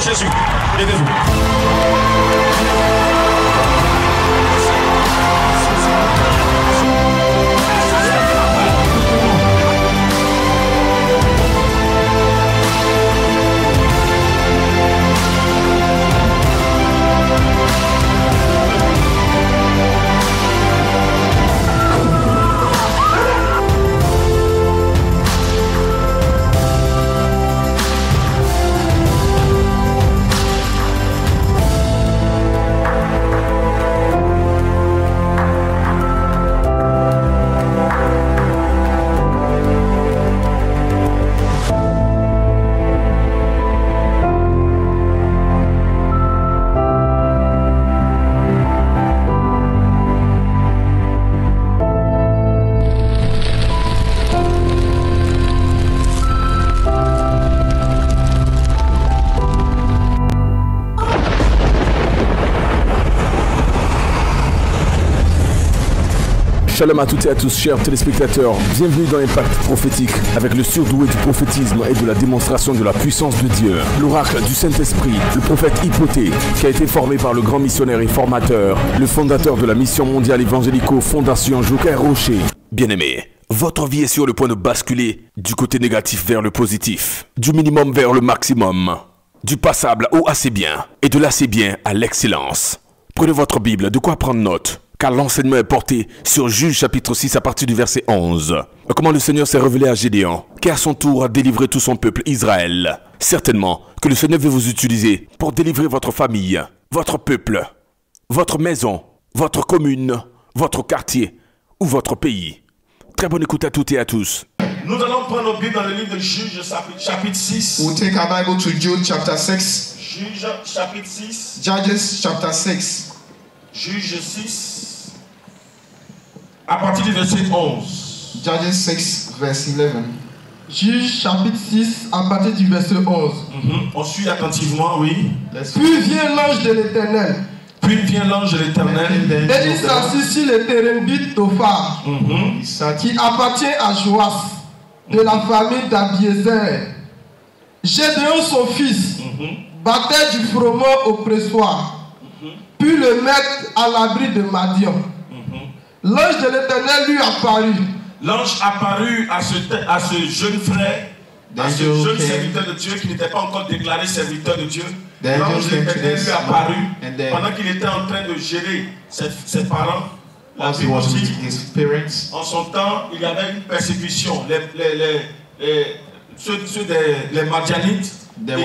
Jésus. Levez-vous. Shalom à toutes et à tous, chers téléspectateurs. Bienvenue dans l'Impact prophétique avec le surdoué du prophétisme et de la démonstration de la puissance de Dieu. L'oracle du Saint-Esprit, le prophète Hypothée, qui a été formé par le grand missionnaire et formateur, le fondateur de la mission mondiale évangélico-fondation Joker Rocher. Bien-aimé, votre vie est sur le point de basculer du côté négatif vers le positif, du minimum vers le maximum, du passable au assez bien et de l'assez bien à l'excellence. Prenez votre Bible, de quoi prendre note, car l'enseignement est porté sur Juge chapitre 6 à partir du verset 11. Comment le Seigneur s'est révélé à Gédéon, qui à son tour a délivré tout son peuple Israël. Certainement que le Seigneur veut vous utiliser pour délivrer votre famille, votre peuple, votre maison, votre commune, votre quartier ou votre pays. Très bonne écoute à toutes et à tous. Nous allons prendre nos Bibles dans le livre de Juge chapitre 6. We'll take our Bible to Jude chapter 6. Juge chapitre 6. Judges chapter 6. Juge 6. À partir du verset 11. Judges 6 verse 11. Juge chapitre 6 à partir du verset 11. On suit attentivement, oui. Puis vient l'ange de l'Éternel. Puis vient l'ange de l'Éternel. Et il s'assit sur le térébenth d'Ophar, qui appartient à Joas. de la famille d'Abiézer. Gédéon, son fils, battait du froment au pressoir, puis le mettre à l'abri de Madian. L'ange de l'Éternel lui apparut. L'ange apparut à ce jeune frère, à ce jeune serviteur de Dieu qui n'était pas encore déclaré serviteur de Dieu. L'ange de l'Éternel lui apparut pendant qu'il était en train de gérer ses parents. La Bible dit, en son temps, il y avait une persécution. Les Madianites étaient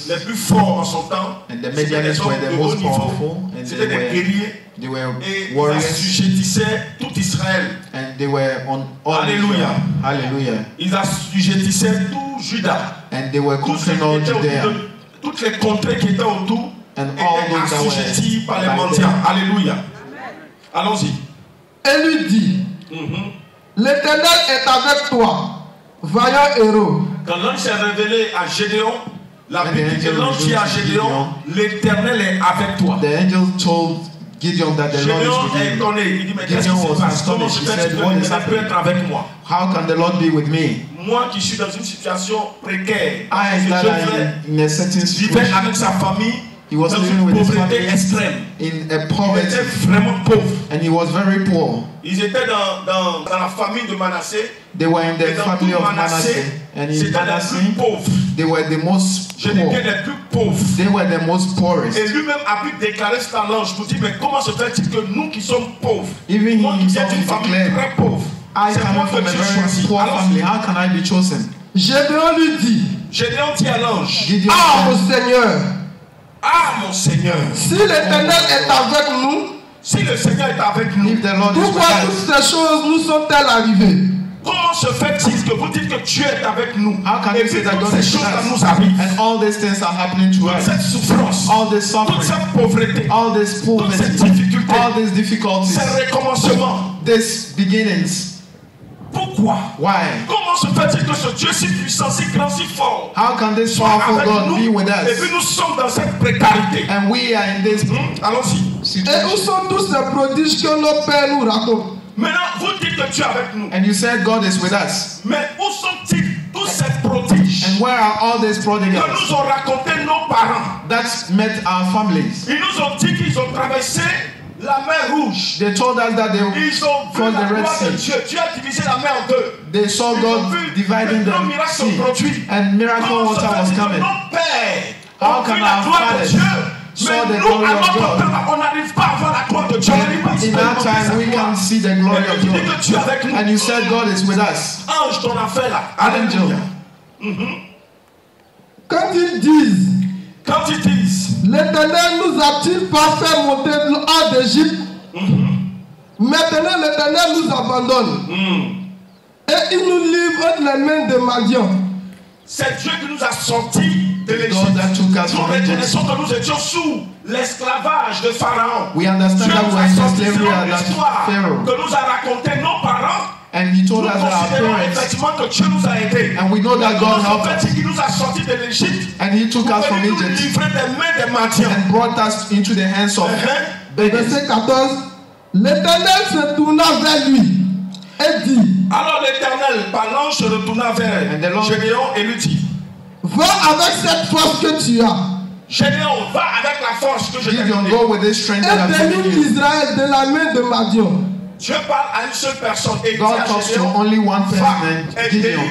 les plus forts en son temps. C'était des hommes de haut niveau. C'était des guerriers. Et ils assujettissaient tout Israël. Alléluia. Ils assujettissaient tout Juda. Toutes les contrées qui étaient autour étaient assujetties par les mendiants. Alléluia. Allons-y. Et lui dit, l'Éternel est avec toi, vaillant héros. Quand l'ange s'est révélé à Gédéon, la Bible dit que l'ange dit à Gédéon, l'Éternel est avec toi. Gideon that the Lord is with est étonné. Il dit, mais qu'est-ce qui se passe? Comment se fait que l'Éternel peut être avec moi? How can the Lord be with me? Moi qui suis dans une situation précaire, I in a certain situation. Vivait avec sa famille. He was living with his family extrême. In a poverty. Il était vraiment pauvre. And he was very poor. Ils étaient dans la famille de Manassé. They were in the family of Manasseh. And in Manasseh, they were the most poor. Les plus pauvres. They were the most poorest. Et lui-même a pu déclarer cet ange pour dire, mais comment se fait-il que nous qui sommes pauvres, even moi qui viens d'une himself famille très pauvre, I come from a very poor family. How can I be chosen? Gédéon lui dit, Gédéon dit à l'ange, ah mon Seigneur, ah mon Seigneur, si l'Éternel est avec nous, si le Seigneur est avec nous, pourquoi toutes ces choses nous sont-elles arrivées? Comment se fait-il que vous dites que Dieu est avec nous? How can you say that God is with us? Nous arrivent. And all these things are happening to us. Cette souffrance, all this suffering, toute cette pauvreté, all this poverty, toutes ces difficultés, all these difficulties, ces recommencements, these beginnings. Pourquoi? Why? Comment se fait-il que ce Dieu si puissant, si grand, si fort, how can this powerful God be with us? Et puis nous sommes dans cette précarité. And we are in this. Allons-y. Et où sont tous ces prodiges que nos pères nous racontent? Maintenant, vous dites que Dieu est avec nous. And you said God is with us. Mais où sont-ils tous ces prodiges? And where are all these prodigals? Que nous ont raconté nos parents. That met our families. Ils nous ont dit qu'ils ont traversé la mer Rouge. They told us that they ils ont vu la gloire de Dieu. Dieu a divisé la mer en deux. They saw God dividing the sea. And miracle water was coming. How can our fathers saw the glory of God? In that time we can see the glory of God. And you said God is with us. Angel. Quand ils disent, l'Éternel nous a-t-il pas fait monter hors d'Égypte? Maintenant l'Éternel nous abandonne. Et il nous livre entre les mains de Madian. C'est Dieu qui nous a sortis de l'Égypte. Nous reconnaissons que nous étions sous l'esclavage de Pharaon. We understand that we were in slavery under Pharaoh. Que nous a raconté nos parents. And he told us that our parents, and we know that God helped us. And he took us from Egypt and brought us into the hands of beggars. Verset 14, l'Éternel se tourna vers lui et dit, alors l'Éternel, par l'ange, se retourna vers Gédéon et lui dit, va avec cette force que tu as. Gédéon, va avec la force que je t'ai donnée. Et délivre Israël de la main de Madian. Dieu parle à une seule personne et God talks to only one person, Gideon,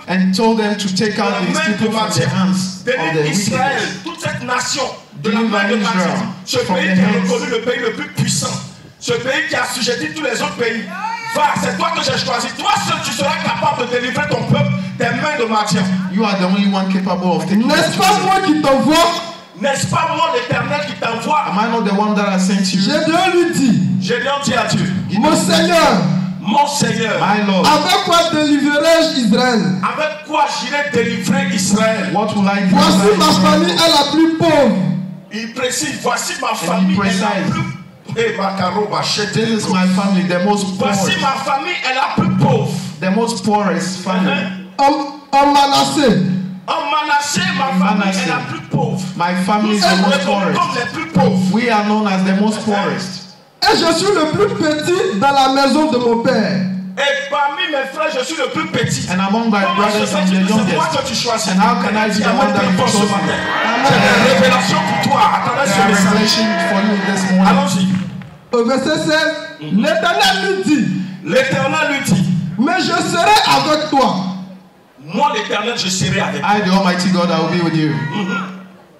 and told them to take out these people from the hands of the wicked. Toute cette nation de la main de Madian, ce pays qui est reconnu le pays le plus puissant, ce pays qui a assujetti tous les autres pays. Va, c'est toi que j'ai choisi. Toi seul, tu seras capable de délivrer ton peuple des mains de Madian. You are the only one capable of taking. N'est-ce pas moi qui t'envoie? N'est-ce pas moi l'Éternel qui t'envoie? Am I not the one that I sent you? Gédéon lui dit, Gédéon dit à Dieu, mon Seigneur, my Lord, avec quoi délivrerai-je Israël? Avec quoi j'irai délivrer Israël? What will I do? Voici ma famille est la plus pauvre. Il précise, voici ma famille est la plus pauvre. This is my family, the most poor. Voici ma famille est la plus pauvre. The most poorest family. En Manassé. En Manassé, ma famille est la plus pauvre. My family is the most poorest. We are known as the most poorest. Et je suis le plus petit dans la maison de mon père. Et parmi mes frères, je suis le plus petit. And among my brothers, I'm the youngest. And how can I be the one that you chose me? J'ai des révélations pour toi. Attendez ce message for you this morning. Allons-y. Au verset 16, l'Éternel lui dit. L'Éternel lui dit. Mais je serai avec toi. Moi, l'Éternel, je serai avec toi. I, the Almighty God, I will be with you.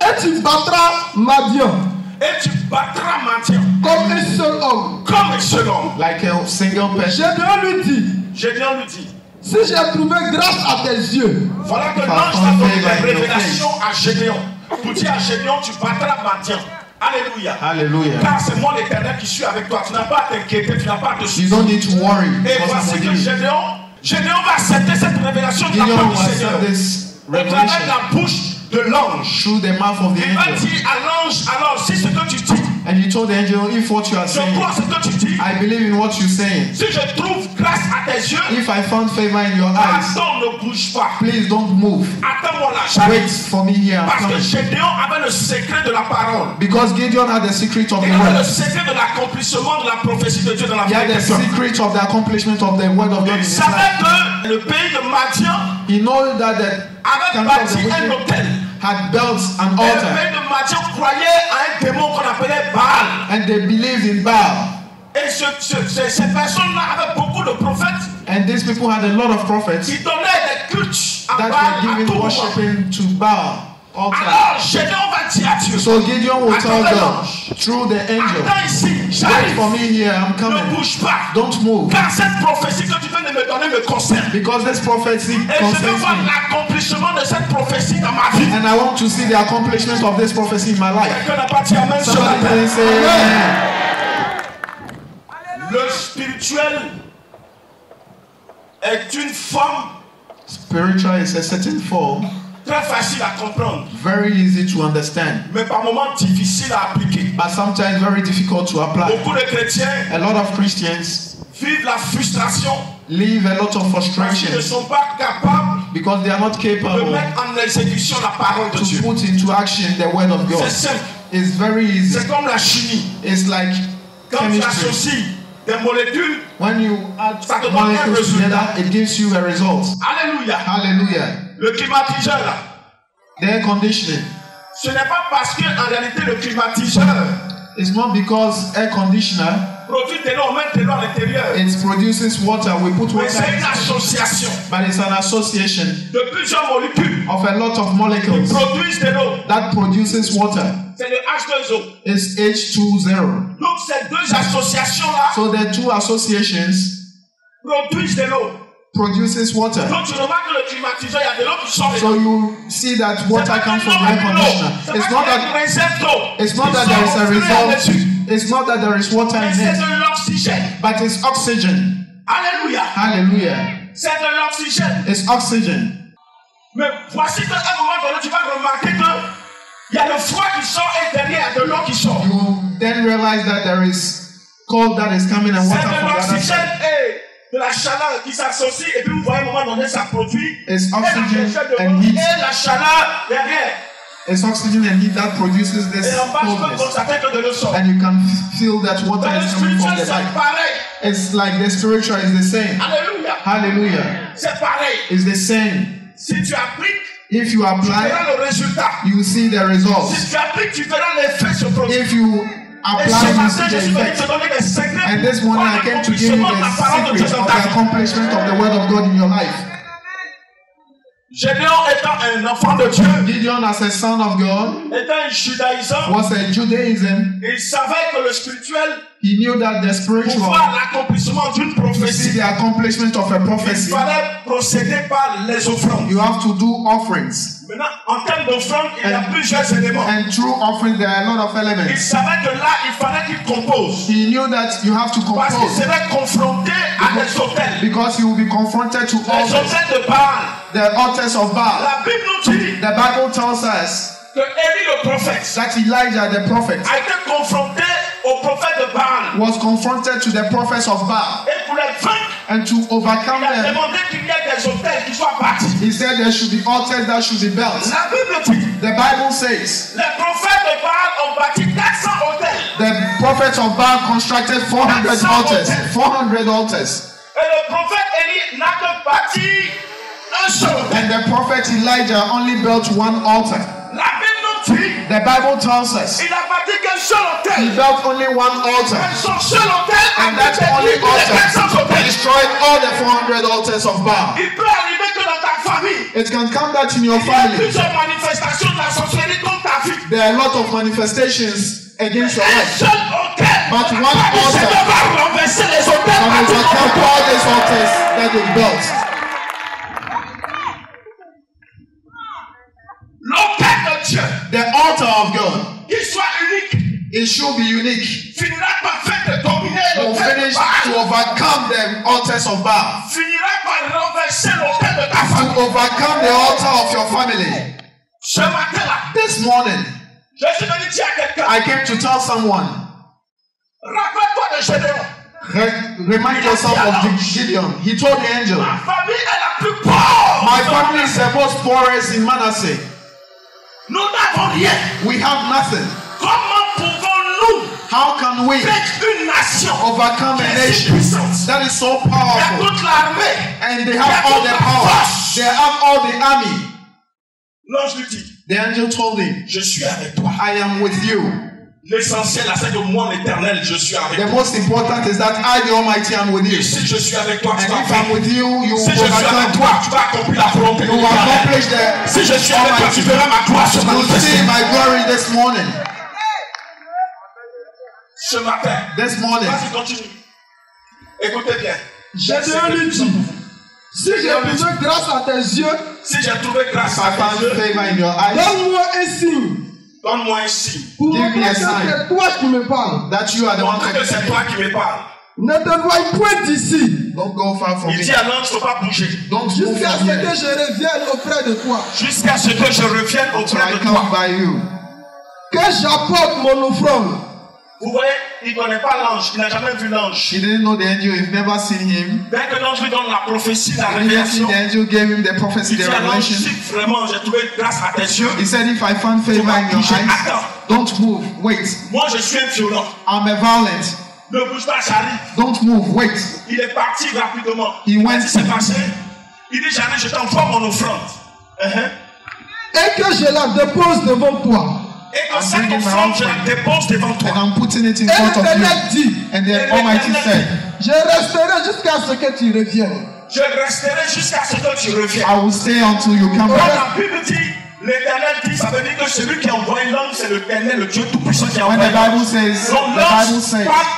Et tu battras Madian. Et tu battras Madian. Comme un seul homme. Comme un seul homme. Like a single person. Gédéon lui dit. Gédéon lui dit. Si j'ai trouvé grâce à tes yeux. Voilà que l'ange a donné la révélation à Gédéon. Pour dire à Gédéon, tu battras Madian. Alléluia. Alléluia. Car c'est moi l'Éternel qui suis avec toi. Tu n'as pas à t'inquiéter, tu n'as pas à te soucier. You don't need to worry. Et voici que Gédéon va accepter cette révélation de la part du Seigneur. Au travers de la bouche de l'ange. Through the mouth of the angel. Il va dire à l'ange, alors si ce que tu dis. And you told the angel, if what you are saying, je crois ce que tu dis. I believe in what you're saying. Si je trouve grâce à tes yeux, if I found favor in your eyes, attends, ne bouge pas. Please don't move. Attends-moi là. Wait for me here. Parce que Gédéon avait le secret de la parole. Because Gideon had the secret of the word. Il avait le secret de l'accomplissement de la prophétie de Dieu dans la vie. He had the secret of the accomplishment of the word of God in his life. Il savait que le pays de Madian, he knew that avait bâti un hôtel. Had built an altar. Le pays de Madian croyait à un démon qu'on appelait Baal. And they believed in Baal. Et ces personnes-là avaient beaucoup de prophètes. And these people had a lot of prophets. Ils donnaient des cultes à Baal. That were giving worshiping to Baal. Alors Gédéon va dire à Dieu. So Gideon will tell God through the angel. Attends ici, wait for me here, I'm coming. Ne bouge pas. Don't move. Car cette prophétie que tu viens de me donner me concerne. Because this prophecy concerns me. Et je veux voir l'accomplissement de cette prophétie dans ma vie. And I want to see the accomplishment of this prophecy in my life. Quelqu'un n'a pas dit amen sur la terre. Le spirituel est une forme. Spiritual is a certain form. Très facile à comprendre. Very easy to understand. Mais par moments difficile à appliquer. But sometimes very difficult to apply. Beaucoup de chrétiens. A lot of Christians vivent la frustration. Live a lot of frustration. Parce qu'ils ne sont pas capables. Because they are not capable. De mettre en exécution la parole de Dieu. To put into action the word of God. C'est simple. It's very easy. C'est comme la chimie. It's like quand tu associes des molécules, when you add molecules together, it gives you a result. Alléluia. Hallelujah. Le climatiseur là. The air conditioning. Ce n'est pas parce que en réalité le climatiseur. It's not because air conditioner. Produit de l'eau, on met de l'eau à l'intérieur. It produces water. We put water. Mais c'est une association. But it's an association. De plusieurs molécules. Of a lot of molecules. Qui produisent de l'eau. That produces water. C'est le H2O. It's H2O. Donc ces deux associations là. So the two associations. Produisent de l'eau. Produces water. Donc tu remarques que le climatiseur, il y a de l'eau qui sort. So you see that water comes from the air conditioner. It's not that there is a result. It's not that there is water in it. But it's oxygen. Alléluia. Hallelujah. C'est de l'oxygène. It's oxygen. Mais voici qu'à un moment donné, tu vas remarquer que il y a le froid qui sort et derrière il y a de l'eau qui sort. You then realize that there is cold that is coming and water from the other side. De la chaleur qui s'associe et puis vous voyez à un moment donné ça produit it's oxygen and heat. Et la chaleur derrière. It's oxygen and heat that produces this coldness. And you can feel that water is coming from the pipe. It's like the spiritual is the same. Hallelujah. Hallelujah. C'est pareil. It's the same. Si tu appliques, if you apply, tu verras le résultat. You see the results. Si tu appliques, tu verras l'effet se produire. If you apply, you see the effect. And this morning I came to give you the secret of the accomplishment of the word of God in your life. Gédéon étant un enfant de Dieu, Gideon as a son of God, étant un judaïsant, was a Judaism. Il savait que le spirituel, he knew that the spiritual, pour voir l'accomplissement d'une prophétie, the accomplishment of a prophecy, il fallait procéder par les offrandes. You have to do offerings. Maintenant, en termes d'offrandes, il y a plusieurs éléments. And through offerings, there are a lot of elements. Il savait que là, il fallait qu'il compose. He knew that you have to compose. Parce qu'il serait confronté à des autels. Because you will be confronted to les autels de Baal. The altars of Baal. La Bible nous dit. The Bible tells us que Élie le prophète. That Elijah the prophet a été confronté au prophète de Baal. Was confronted to the prophets of Baal. Et pour les vaincre. And to overcome them. Il a demandé qu'il y ait des autels qui soient bâtis. He said there should be altars that should be built. La Bible dit. The Bible says. Les prophètes de Baal ont bâti 400 hôtels. The prophets of Baal constructed 400 altars. 400 altars. Et le prophète Élie n'a que bâti un seul autel. And the prophet Elijah only built one altar. La Bible nous dit, the Bible tells us, il a bâti qu'un seul autel. He built only one altar. And son seul autel, and that only altar destroyed all the 400 altars of Baal. Il peut arriver que dans ta famille, it can come that in your family. Il y a plusieurs manifestations de la sorcellerie contre ta vie. There are a lot of manifestations against your life. Un seul autel. But one altar va renverser les autels. can overcome all these altars that they built. L'autel de Dieu, the altar of God, qu'il soit unique, it should be unique. Finira par faire dominer will finish to overcome the altars of Baal. Finira par renverser l'autel de ta famille. To overcome the altar of your family. Ce matin-là, this morning, je suis venu dire à quelqu'un. I came to tell someone. Rappelle-toi de Gédéon. Remind yourself of Gideon. He told the angel, ma famille est la plus pauvre. My family is the most poorest in Manasseh. Nous n'avons rien. We have nothing. Comment pouvons-nous How can we une nation overcome a nation that is so powerful? Toute l'armée. And they have all the power. They have all the army. L'ange lui dit, the angel told him, je suis avec toi. I am with you. L'essentiel, c'est que moi, l'éternel, je suis avec toi. The most important is that I, the Almighty, am with you. Et si je suis avec toi, tu vas faire. I'm with you, you si je suis avec toi, tu vas accomplir la volonté de Dieu. Si je suis avec toi, tu verras ma gloire se manifester. You will see my glory this morning. Ce matin. This morning. Vas-y, continue. Écoutez bien. Gédéon lui dit, si j'ai trouvé grâce à tes yeux, si j'ai trouvé grâce à tes yeux, donne-moi un signe. Donne-moi un signe. Pour montrer que c'est toi qui me parles. That you are the one que c'est toi qui me parles. Ne t'éloigne point d'ici. Don't go far from me. Il dit à l'ange, ne faut pas bouger. Jusqu'à ce que je revienne auprès de toi. Jusqu'à ce que je revienne auprès de toi. Que j'apporte mon offrande. Vous voyez, il ne connaît pas l'ange, il n'a jamais vu l'ange. He didn't know the angel, he's never seen him. Dès que l'ange lui donne la prophétie, la révélation, the angel gave him the prophecy, the revelation. Si vraiment j'ai trouvé grâce à tes yeux, he said, if I found favor in your eyes, don't move, wait. Moi je suis un violent. I'm a violent. Ne bouge pas, j'arrive. Don't move, wait. Il est parti rapidement. He went. Qu'est-ce qui s'est passé? Il dit, j'arrive, je t'envoie mon offrande. Et que je la dépose devant toi. Et comme cette offrande, je la dépose devant toi. And I'm putting it in front of you. And the Almighty said, je resterai jusqu'à ce que tu reviennes. Je resterai jusqu'à ce que tu reviennes. I will stay until you come back. La Bible dit, l'Éternel dit, ça veut dire que celui qui a envoyé l'homme, c'est l'Éternel, le Dieu Tout-Puissant qui a envoyé l'homme. Donc l'homme parle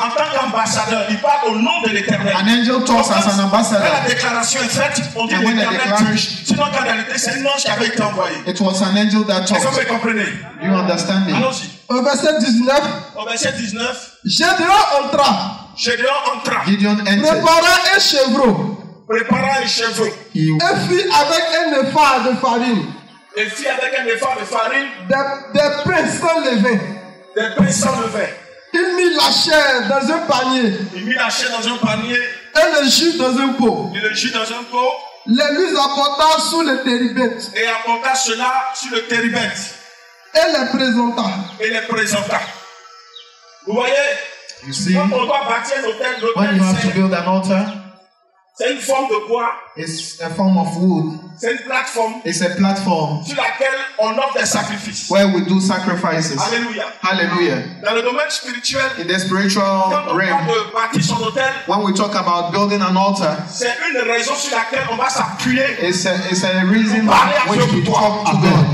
en tant qu'ambassadeur, il parle au nom de l'Éternel. An angel talks as an ambassador. Quand la déclaration est faite, on dit l'Éternel dit. Sinon, en réalité, c'est un ange qui avait été envoyé. It was an angel that talked. Est-ce que vous comprenez? Do you understand me? Allons-y. Au verset 19. Au verset 19. Gédéon entra. Gédéon entra. Gideon entered. Prépara un chevreau. Prépara un chevreau. Et fit avec un effort de farine. Et fit avec un effort de farine. Des pains sans levain. Des pains sans levain. Il mit la chair dans un panier. Il mit la chair dans un panier. Et le jus dans un pot. Et le jus dans un pot. Les lui apporta sous le téribène. Et apporta cela sur le téribène. Et les présenta. Et les présenta. Vous voyez? You see? Quand on doit bâtir un hôtel, when you have to build an altar, c'est une forme de bois. It's a form of wood. C'est une plateforme. It's a platform sur laquelle on offre des sacrifices. Where we do sacrifices. Alléluia. Hallelujah. Dans le domaine spirituel, in the spiritual realm, when we talk about building an altar, c'est une raison sur laquelle on va s'appuyer. It's a reason which we talk to God.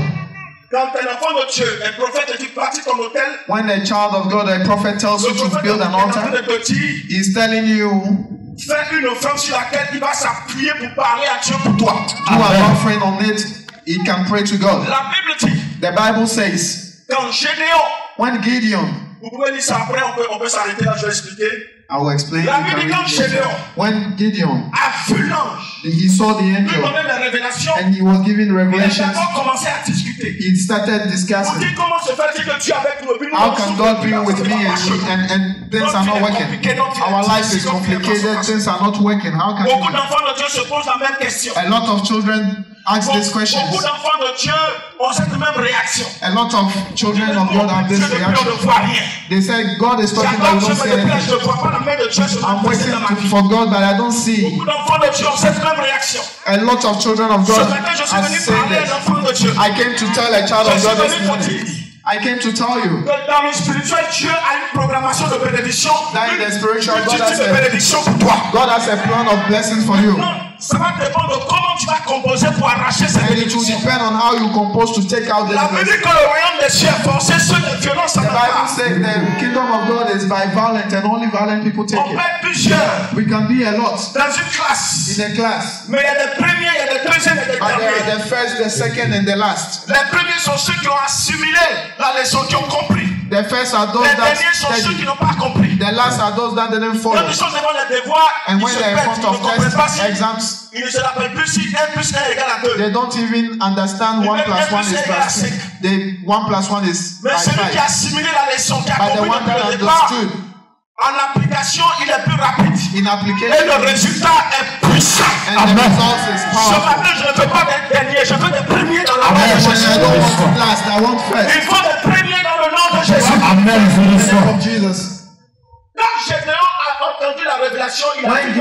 Quand un enfant de Dieu, un prophète dit bâtis ton hôtel. When a child of God, a prophet tells you to build an altar, he's telling you. Fais une offrande sur laquelle il va s'appuyer pour parler à Dieu pour toi. Do an offering on it, he can pray to God. La Bible dit. The Bible says. Quand Gédéon. When Gideon. Vous pouvez lire ça après, on peut s'arrêter là, je vais expliquer. I will explain. La Bible dit quand Gédéon. When Gideon. A vu l'ange. He saw the angel. And he was given revelations. He started discussing. How can God be with me and things are not working? Our life is complicated, things are not working. How can a lot of children ask these questions. Beaucoup d'enfants de Dieu ont cette même réaction. A lot of children of God have this reaction. They say God is talking but we don't see anything. I'm waiting for God but I don't see. Beaucoup d'enfants de Dieu ont cette même réaction. A lot of children of God are saying that. I came to tell a child of God this morning. I came to tell you dans le spirituel, Dieu a une programmation de bénédiction. That in the spiritual, God has a plan of blessings for you. Ça va dépendre de comment tu vas composer pour arracher cette bénédiction. And it will depend on how you compose to take out the blessings. La Bible dit que le royaume des cieux est forcé sur les violences. The Bible says the kingdom of God is by violence and only violent people take it. On peut être plusieurs. We can be a lot. Dans une classe. In a class. Mais il y a des premiers, il y a des deuxièmes, il y a des derniers. There are the first, the second, and the last. Les premiers sont ceux qui ont assimilé la leçon, qui ont compris. The first are those les derniers sont ceux qui n'ont pas compris. The last are those that didn't follow. Quand ils sont devant les devoirs, and when they're in front of tests, exams, ils ne se rappellent plus si 1 plus 1 égale à 2. They don't even understand 1 plus 1 is plus 5. 1 plus 1 is mais celui qui a assimilé la leçon, qui a compris depuis le départ, en application, il est plus rapide. In application, et le résultat est puissant. And the result is powerful. Ce matin, je ne veux pas d'être dernier, je veux des premiers dans la Amen. I don't want last, I want first. Il faut des premiers dans le nom de Jésus. Amen. Jesus. Quand Gédéon a entendu la révélation, il a dit que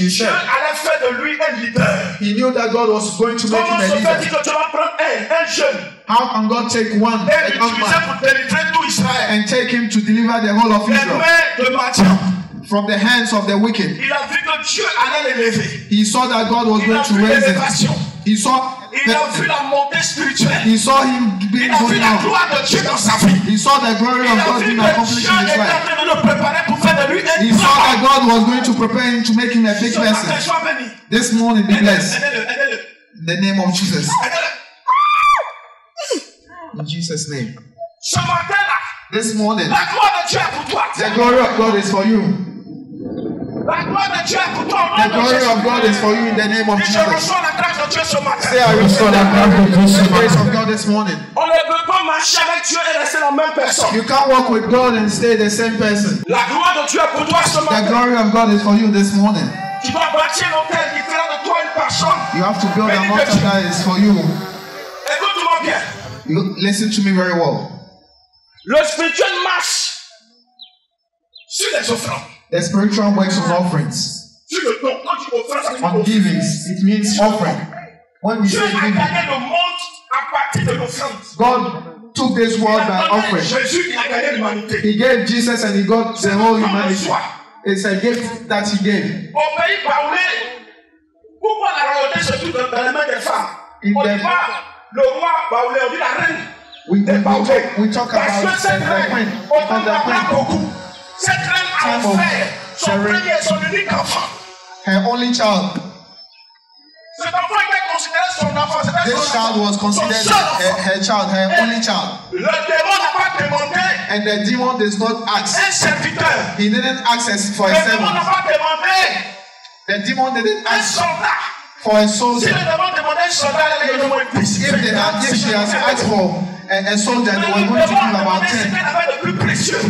Dieu allait faire de lui un leader. He knew that God was going to make him a leader. Comment se fait-il que tu vas prendre un jeune? How can God take one et l'utiliser pour délivrer tout Israël? And take him to deliver the whole of Israel? Les mains de Matthieu. From the hands of the wicked. Il a vu que Dieu allait l'élever. He saw that God was going to raise him. He saw il a vu la montée spirituelle. He saw him being il a vu la gloire de Dieu dans sa vie. He saw the glory of God being accomplished in his life. He saw that God was going to prepare him to make him a big blessing. This morning be blessed. In the name of Jesus. In Jesus' name. This morning, the glory of God is for you. The glory of God is for you in the name of Jesus. Say, I receive the grace of God this morning. You can't walk with God and stay the same person. The glory of God is for you this morning. You have to build an altar that is for you. You listen to me very well. Le spirituel marche sur les offrandes. The spiritual works on offerings. On givings, it means offering. When we say giving, God took this world by offering. He gave Jesus and he got the whole humanity. It's a gift that he gave. We talk about the queen because the queen time of sharing her only child. This child was considered her child, her only child. And the demon does not ask. He didn't ask for a servant. The demon didn't ask for a soldier. If she has asked for a soldier, they were going to give about 10.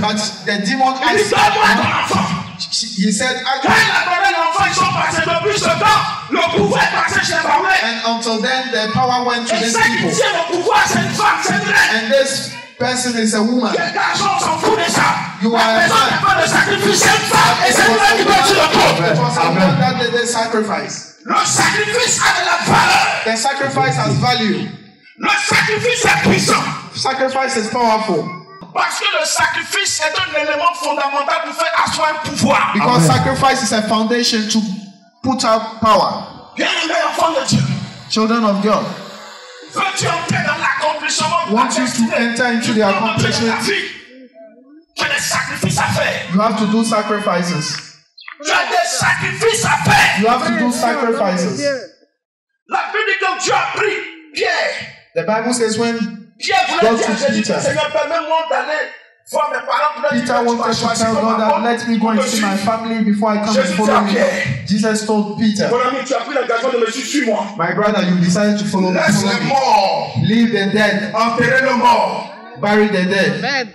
But the demon asked. He said, and until then, the power went to these people. And this person is a woman. You are a man. It was a man that did the sacrifice. The sacrifice has value. Sacrifice is powerful. Parce que le sacrifice est un élément fondamental pour faire asseoir un pouvoir. Because sacrifice is a foundation to put out power. Children of God. Want you to enter into the accomplishment. You have to do sacrifices. You have to do sacrifices. The Bible says when God took Peter, Peter wanted to tell God that let me go and see my family before I come and follow you. Jesus told Peter, my brother, you decided to follow me. Leave the dead, bury the dead.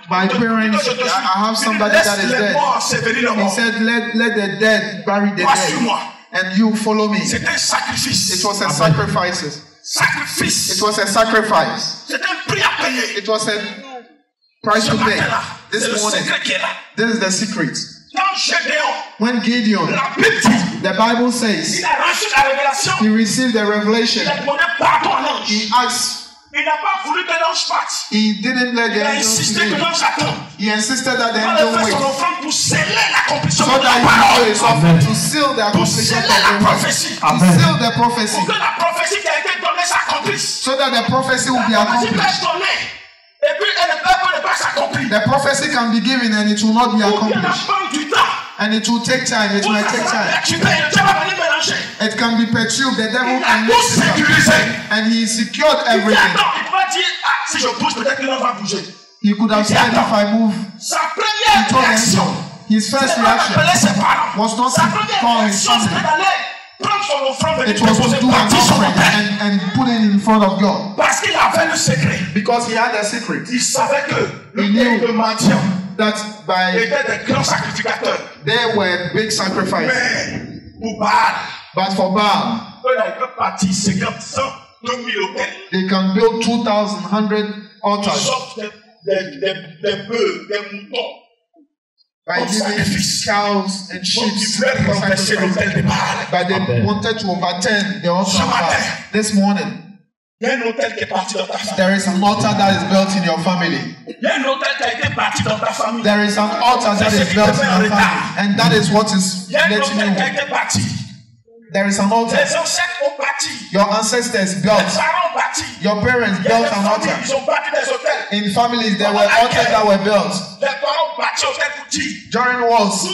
My parents, I have somebody that is dead. He said, let the dead bury the dead. And you follow me. It was a sacrifice. It was a sacrifice. It was a price to pay. This morning, this is the secret. When Gideon, the Bible says, he received the revelation. He asked. He didn't let the angels leave. He insisted that the angel wait. So that he would do his offering to seal the accomplishment of the word. To seal the prophecy. So that the prophecy will be accomplished. The prophecy can be given and it will not be accomplished. And it will take time. It might take time. It can be perturbed. The devil can mix it up. And he secured everything. He could have said, if I move, he told the angel. His first reaction was not to call his family. It was to do an offering and put it in front of God. Because he had a secret. He knew that by there were big sacrifices. But for Baal, they can build 2,000, 100 altars. By giving cows and sheep sacrifices. But they wanted to overturn the altar of Baal. This morning, there is an altar that is built in your family. There is an altar that is built in your family. And that is what is letting you. There is an altar. Your ancestors built. Your parents built an altar. In families, there were altars that were built. During wars,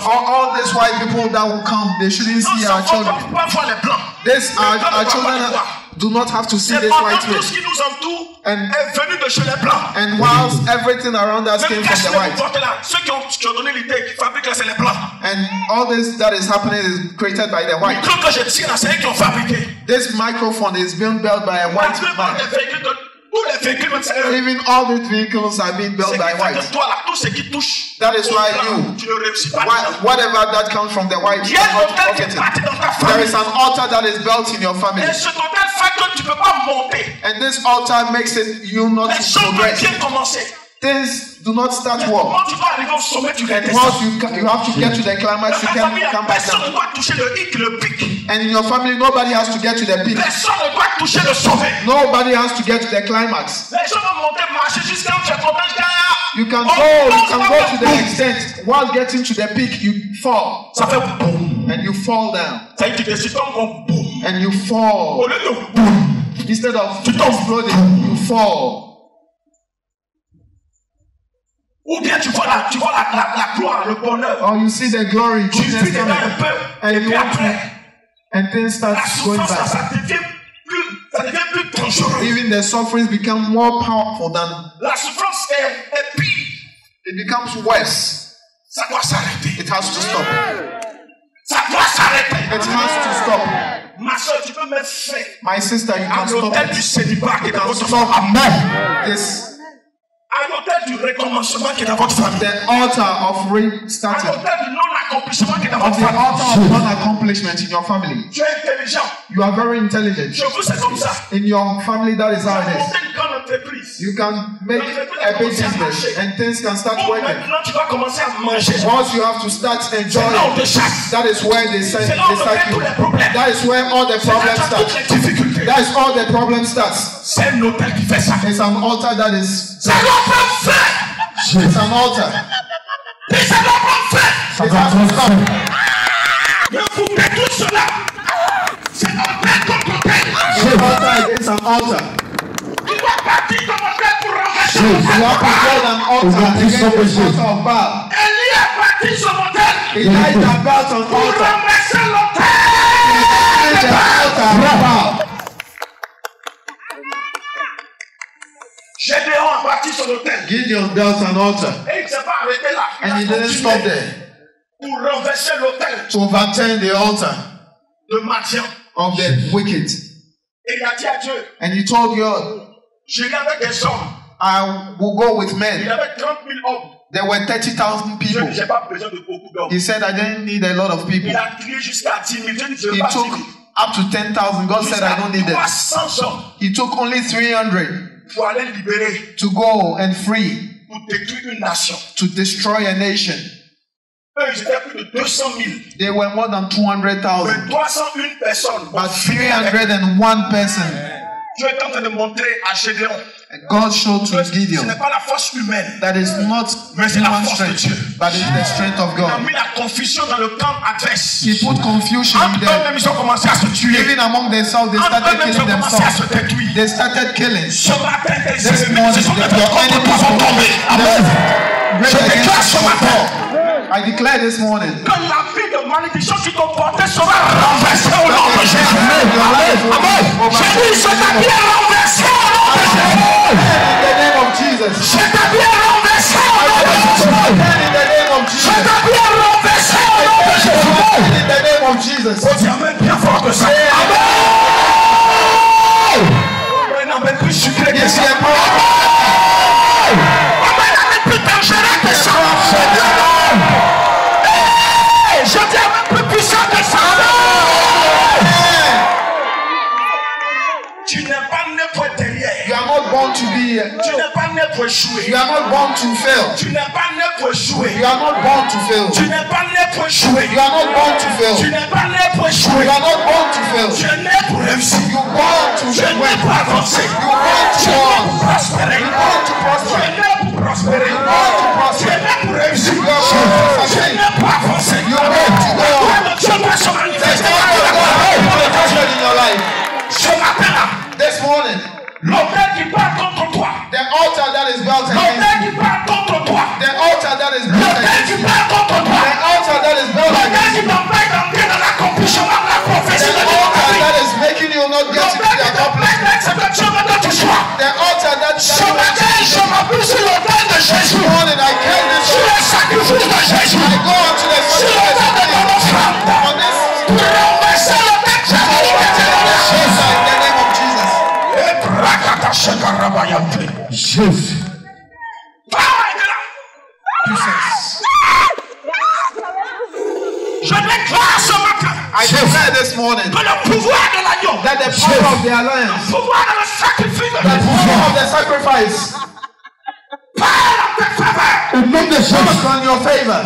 all these white people that will come, they shouldn't see our children. Our children do not have to see this white man. And whilst everything around us came from the white. And all this that is happening is created by the white. This microphone is being built by a white man. Even all these vehicles are being built by white. That is why whatever that comes from the white, you are not profiting. There is an altar that is built in your family. And this altar makes it you not to progress. Things do not start well. And once you have to get to the climax, you can come back down. And in your family, nobody has to get to the peak. Nobody has to get to the climax. You can go to the extent. While getting to the peak, you fall. And you fall down. And you fall. Instead of exploding, you fall. Ou bien tu vois la gloire, le bonheur. Or you see the glory, goodness coming, and you want to, and things start going back. Ça devient plus dangereux. Even the sufferings become more powerful than. La souffrance est pire. It becomes worse. Ça doit s'arrêter. It has to stop. Ça doit s'arrêter. It has to stop. Ma soeur, tu peux mettre fin. My sister, you can stop it. Du célibat qui est dans votre stop. Amen. This. À l'autel du recommencement qui est dans votre famille. The altar of restarting. À l'autel du non-accomplissement qui est dans votre famille. The altar of non-accomplishment in your family. Tu es intelligent. You are very intelligent. Chez vous, c'est comme ça. In your family, that is how it is. Une grande entreprise. You can make a big business and things can start working. Maintenant, tu vas commencer à manger. Once you have to start enjoying, that is where they start you. That is where all the problems start. That is all the problem starts. C'est un autel qui fait ça. It's an altar that is. Ça doit prendre fin. It's an altar. Ça doit prendre fin. It has to stop. Mais vous faites tout cela. C'est un autel contre autel. The altar is an altar. Tu dois partir comme autel pour renverser. You have to build an altar against the altar of Baal. Élie est parti sur l'autel. He died about an Pour altar. renverser l'autel. The altar of Baal. Gédéon a parti sur l'autel. Gideon built an altar. Et il ne s'est pas arrêté là. And he didn't stop there. Pour renverser l'autel To overturn the altar de Madian. of the wicked. Et il a dit à Dieu. And he told God, j'irai avec des hommes. I will go with men. Il avait 30 000 hommes. There were 30,000 people. J'ai pas besoin de beaucoup d'hommes. He said, I didn't need a lot of people. Il a crié jusqu'à 10 000. He took up to 10,000. God said, I don't need it. He took only 300 pour aller libérer, to go and free, pour détruire une nation. To destroy a nation. Eux, ils étaient plus de 200 000. They were more than 200,000. Mais 301 personnes. But 301 person. Dieu est en train de montrer à Gédéon. God showed to Gideon. Ce n'est pas la force humaine. That is not human strength, but it's the strength of God. Il a mis la confusion dans le camp adverse. He put confusion in them. Ils ont commencé à se tuer. Even among themselves, they started killing themselves. They started killing. Ce matin, this morning, your enemies will tomber. Je déclare ce matin. I declare this morning. Que la vie de malédiction qui t'ont porté sera renversée au nom de Jésus. Amen. Jésus, c'est ta vie renversée au nom de Jésus. In the name of Jesus. C'est ta vie renversée au nom de Jésus. In the name of Jesus. C'est ta vie renversée au nom de Jésus. In the name of Jesus. On dit amen bien fort que ça. Amen. On n'amène plus sucré que ça. On n'amène plus dangereux que ça. Je dis un peu plus puissant que ça. Tu n'es pas né pour être derrière. You are not born to be. Tu n'es pas né pour échouer. You are not born to fail. Tu n'es pas né pour échouer. You are not born to fail. Tu n'es pas né pour échouer. You are not born to fail. Tu n'es pas né pour échouer. You are not born to fail. Tu es né pour réussir. You are born to Tu es né pour avancer. You are born to walk. Prospérer. You are born to prosper. Tu es né pour prospérer. You are born to prosper. Tu es né pour réussir. You are born to Tu es succeed. né pour avancer. You are born to go on. Tu dois se manifester. In your life. Ce matin-là, this morning, l'autel qui part contre toi. the altar that is built against L'autel you. qui part contre toi. The altar that is built L'autel against qui you. part contre toi. The altar that is built L'autel against qui you. t'empêche d'entrer dans l'accomplissement de la prophétie The de Dieu. altar that is making you not get to L'autel the qui t'empêche accomplishment. d'être ce que Dieu veut que tu sois. The altar that Ce matin, je m'appuie sur l'autel de Jésus. this morning I carry this Sur le sacrifice de Jésus. I go on to the Sur l'autel de ton offrande. on this Pour renverser l'autel de Jésus. in the name of Jesus. Jésus. Je déclare ce matin I declare this morning que le pouvoir de l'agneau, that the power of the alliance, le pouvoir de le sacrifice de the Jésus, power of the sacrifice, parle en ta faveur. Au nom de Jésus. work on your favor.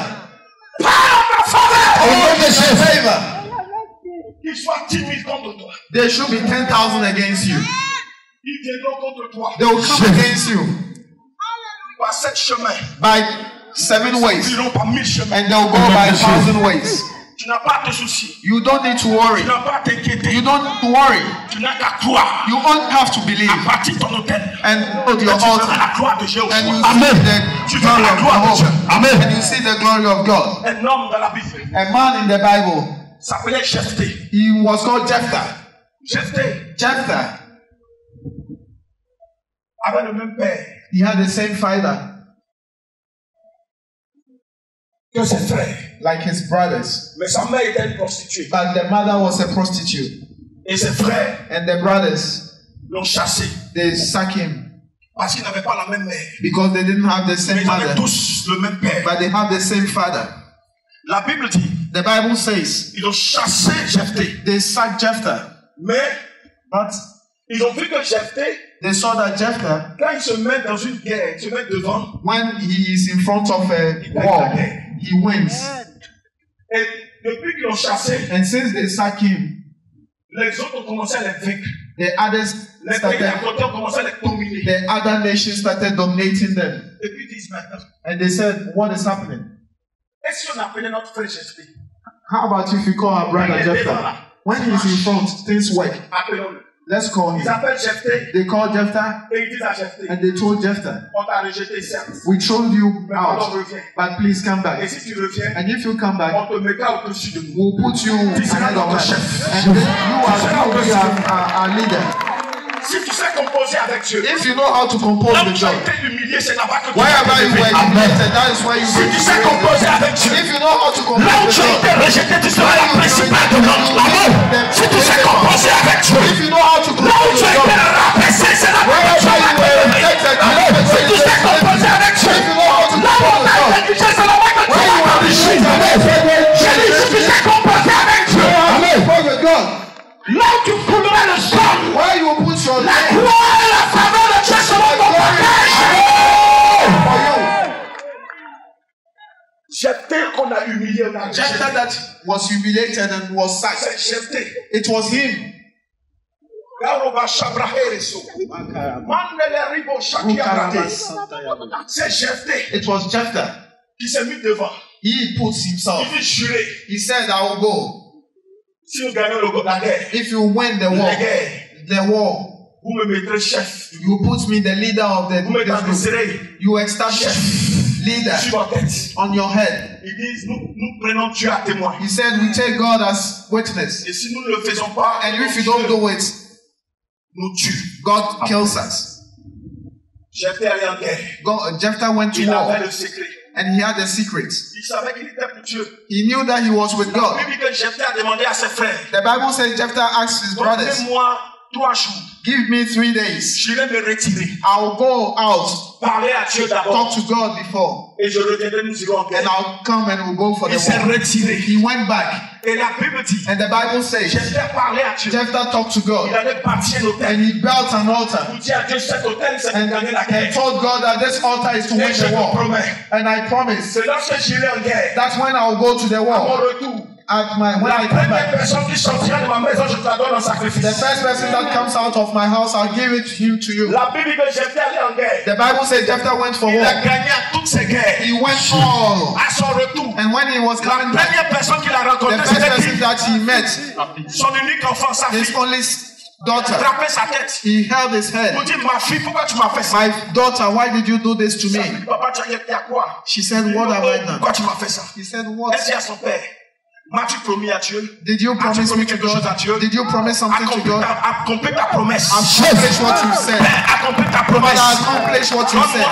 Parle en ta faveur. Au nom de Jésus. Favor. Qu'il soit 10 000 contre toi. There should be 10,000 against you. Ils viendront contre toi. They will come against you Par 7 chemins. by 7 Ils ways, iront par 1000 chemins. and they will go by 1,000 ways. Tu n'as pas à te soucier. You don't need to worry. Tu n'as pas à t'inquiéter. You don't worry. Tu n'as qu'à croire. You only have to believe À partir de ton hôtel. and hold your Tu verras altar, la gloire de Jéhovah. and you Amen. see the glory of Jehovah. Amen. And you see the glory of God. Un homme dans la Bible A man in the Bible, s'appelait Jephthé. he was called Jephthah. Jephthé Jephthah, avait le même père he had the same father que ses frères. like his brothers, Mais sa mère était une prostituée. but the mother was a prostitute, Et ses frères and the brothers, l'ont chassé. they sacked him Parce qu'ils n'avaient pas la même mère. because they didn't have the Mais same ils avaient mother, tous le même père. but they have the same father. La Bible dit, The Bible says ils ont chassé Jephthé. they sacked Jephthah, Mais but ils ont vu que Jephthé, they saw that Jephthah, quand il se met dans une guerre, il se met devant. when he is in front of a wall, he wins. Et depuis qu'ils l'ont chassé, And since they sacked him, les autres ont commencé à les vaincre. the others Les pays à started, côté ont commencé à les dominer. the other nations started dominating them. Et puis ils disent maintenant, And they said, what is happening? est-ce qu'on appelait notre frère Jephthé? How about if we call our brother Jephthah? When he's in front, things work. Appelons-le. Let's call Ils him. appellent Jephthé They called Jephthah et ils disent à Jephthé, and they told Jephthah, on t'a rejeté certes, we throw you mais alors out, reviens. but please come Et back. si tu reviens, And if you come back, on te mettra au-dessus de nous. we'll put you ahead of us. And then you will be our leader. Si tu sais composer avec Dieu, If you know how to compose là the où tu as job, été humilié, c'est là-bas que tu wherever as you été were élevé. humiliated, that is why you Si tu sais were composer avec Dieu, If you know how to là où compose tu the as job, été rejeté, tu seras la principale de l'homme. Amen. Si tu sais composer avec Dieu, if you know how to là Jephthah that was humiliated and was sacked. It was him. It was Jephthah. He puts himself. He said, I will go. If you win the war, you put me the leader of the group. You establish leader on your head. He said, we take God as witness. And if you don't do it, God kills us. Jephthah went to war. And he had a secret. He knew that he was with God. The Bible says Jephthah asked his brothers, give me 3 days. I will go out, talk to God before, and I'll come and we'll go for the war. He went back. And the Bible says Jephthah talked to God, and he built an altar and told God that this altar is to win the war. And I promise that when I will go to the war, when I come back, the first person that comes out of my house, I'll give it to you. The Bible says Jephthah went for war. He went all. And when he was coming back, the first person that he met, his only daughter, he held his head. My daughter, why did you do this to me? She said, what have I done? He said, what? Did you promise me to God? Did you promise something to God? Accomplish what you said. Accomplish what you said.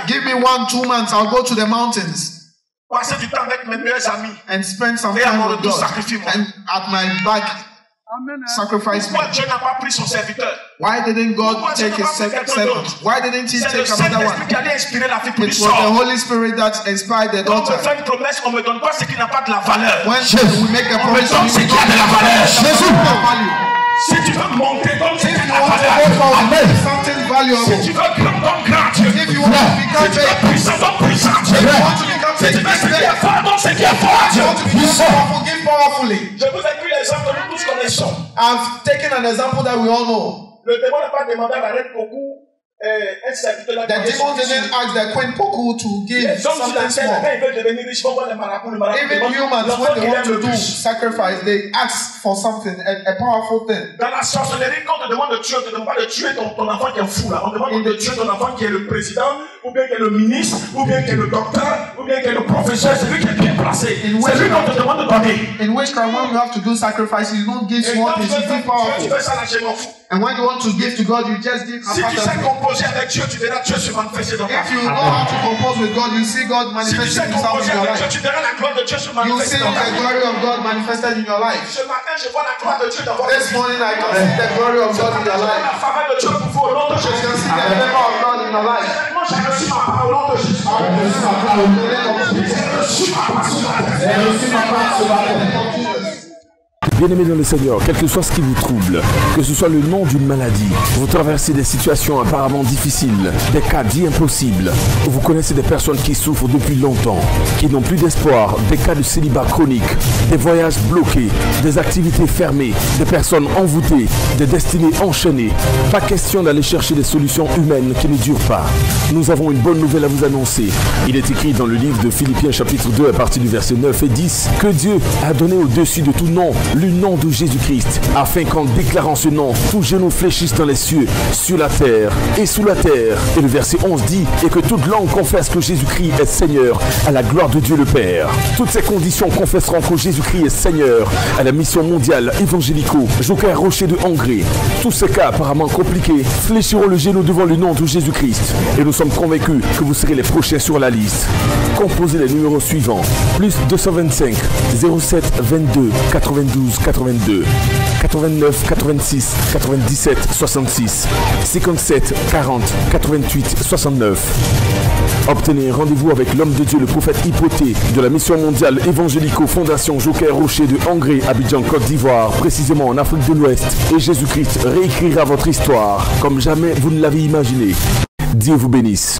Give me 1-2 months. I'll go to the mountains and spend some time with God. And at my back, sacrifice me. Why didn't God take his servant? Why didn't he take another one? It was the Holy Spirit that inspired the daughter. When we make a promise, we don't have value. Si tu veux monter comme c'est something valuable. Si tu veux if you want to become puissant, if you want to become give powerfully. Je vous ai pris l'exemple que nous tous connaissons. I've taken an example that we all know. Le démon n'a pas demandé à la reine Poku. The demon didn't ask the queen Poku to give something small. Even humans, when they want to do sacrifice, they ask for something, a powerful thing. Dans la sorcellerie, quand on te demande de tuer, on ne te demande pas de tuer ton enfant qui est fou là. On demande de tuer ton enfant qui est le président, ou bien qui est le ministre, ou bien qui est le docteur, ou bien qui est le professeur. C'est lui qui est bien placé. C'est lui qu'on te demande de donner. In which time, when you have to do sacrifices, you don't give small things, you give powerful. And when you want to give to God, you just give a part of it. Avec Dieu, tu verras Dieu se manifester dans ta vie. If you know how to compose with God, you see God manifesting himself in your life. Tu verras la gloire de Dieu se manifester dans ta vie. You see the glory of God manifested in your life. Ce matin, je vois la gloire de Dieu dans votre vie. This morning, I can see the glory of God in your life. La faveur de Dieu pour vous au nom de Jésus. I can see the favor of God in your life. J'ai reçu ma part au nom de Jésus. J'ai reçu ma part au nom de Jésus. J'ai reçu ma part au nom de Jésus. Bien-aimés dans le Seigneur, quel que soit ce qui vous trouble, que ce soit le nom d'une maladie, vous traversez des situations apparemment difficiles, des cas dits impossibles, vous connaissez des personnes qui souffrent depuis longtemps, qui n'ont plus d'espoir, des cas de célibat chronique, des voyages bloqués, des activités fermées, des personnes envoûtées, des destinées enchaînées. Pas question d'aller chercher des solutions humaines qui ne durent pas. Nous avons une bonne nouvelle à vous annoncer. Il est écrit dans le livre de Philippiens chapitre 2 à partir du verset 9 et 10 que Dieu a donné au-dessus de tout nom le nom de Jésus-Christ, afin qu'en déclarant ce nom, tout genou fléchisse dans les cieux, sur la terre et sous la terre. Et le verset 11 dit, et que toute langue confesse que Jésus-Christ est Seigneur, à la gloire de Dieu le Père. Toutes ces conditions confesseront que Jésus-Christ est Seigneur, à la mission mondiale évangélico, Joker Rocher de Hongrie. Tous ces cas apparemment compliqués fléchiront le genou devant le nom de Jésus-Christ. Et nous sommes convaincus que vous serez les prochains sur la liste. Composez les numéros suivants, plus 225 07 22 92 82 89 86 97 66 57 40 88 69. Obtenez rendez-vous avec l'homme de Dieu, le prophète Hypothée de la mission mondiale évangélico Fondation Joker Rocher de Hongrie, Abidjan, Côte d'Ivoire, précisément en Afrique de l'Ouest. Et Jésus-Christ réécrira votre histoire comme jamais vous ne l'avez imaginé. Dieu vous bénisse.